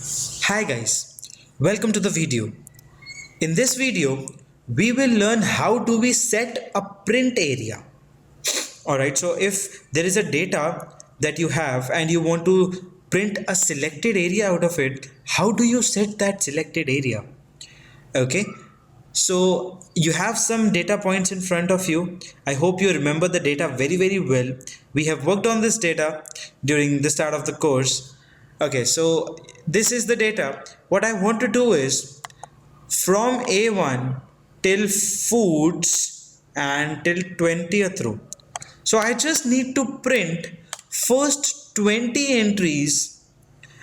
Hi guys, welcome to the video. In this video, we will learn how do we set a print area. Alright, so if there is a data that you have and you want to print a selected area out of it, how do you set that selected area? Okay, so you have some data points in front of you. I hope you remember the data very well. We have worked on this data during the start of the course. Okay, so this is the data. What I want to do is from A1 till foods and till 20th row. So I just need to print first 20 entries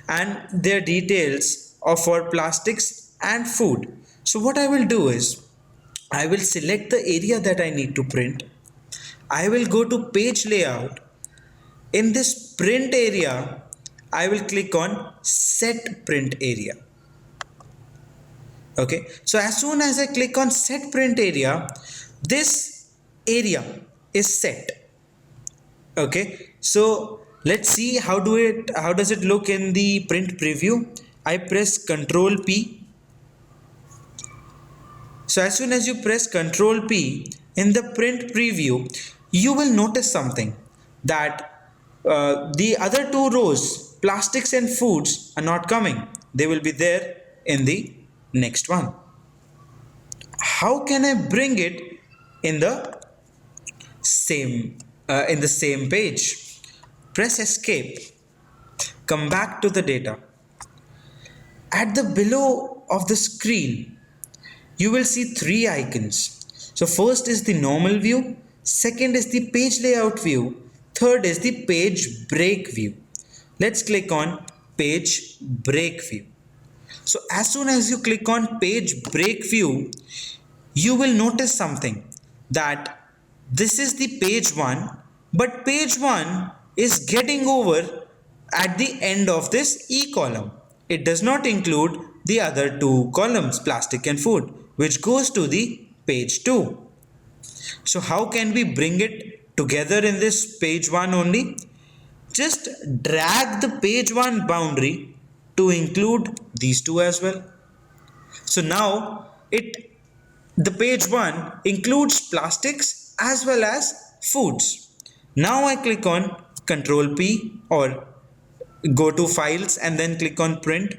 and their details of for plastics and food. So what I will do is I will select the area that I need to print. I will go to page layout. In this print area, I will click on set print area. Okay, so as soon as I click on set print area, this area is set. Okay, so let's see how does it look in the print preview. I press Ctrl P. So as soon as you press Ctrl P in the print preview, you will notice something that the other two rows, plastics and foods, are not coming. They will be there in the next one. How can I bring it in the same page? Press escape. Come back to the data. At the below of the screen, you will see three icons. So first is the normal view, second is the page layout view, third is the page break view. Let's click on page break view. So as soon as you click on page break view, you will notice something that this is the page 1, but page 1 is getting over at the end of this E column. It does not include the other two columns, plastic and food, which goes to the page 2. So how can we bring it together in this page 1 only? Just drag the page 1 boundary to include these two as well. So now the page 1 includes plastics as well as foods. Now I click on Ctrl P or go to files and then click on print.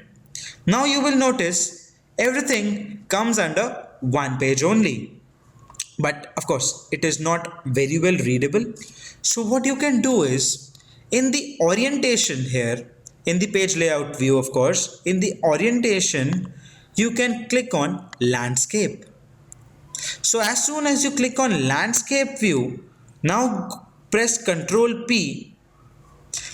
Now you will notice everything comes under one page only. But of course, it is not very well readable. So what you can do is in the orientation here, in the page layout view, of course, in the orientation, you can click on landscape. So as soon as you click on landscape view, now press Ctrl P.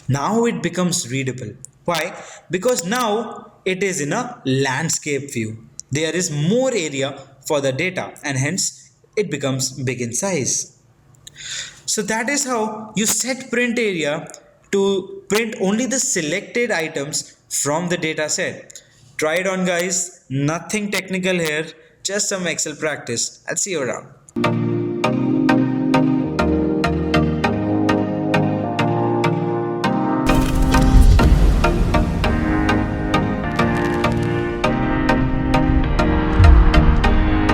Now it becomes readable. Why? Because now it is in a landscape view. There is more area for the data and hence it becomes big in size. So that is how you set print area to print only the selected items from the data set. Try it on guys, nothing technical here, just some Excel practice. I'll see you around.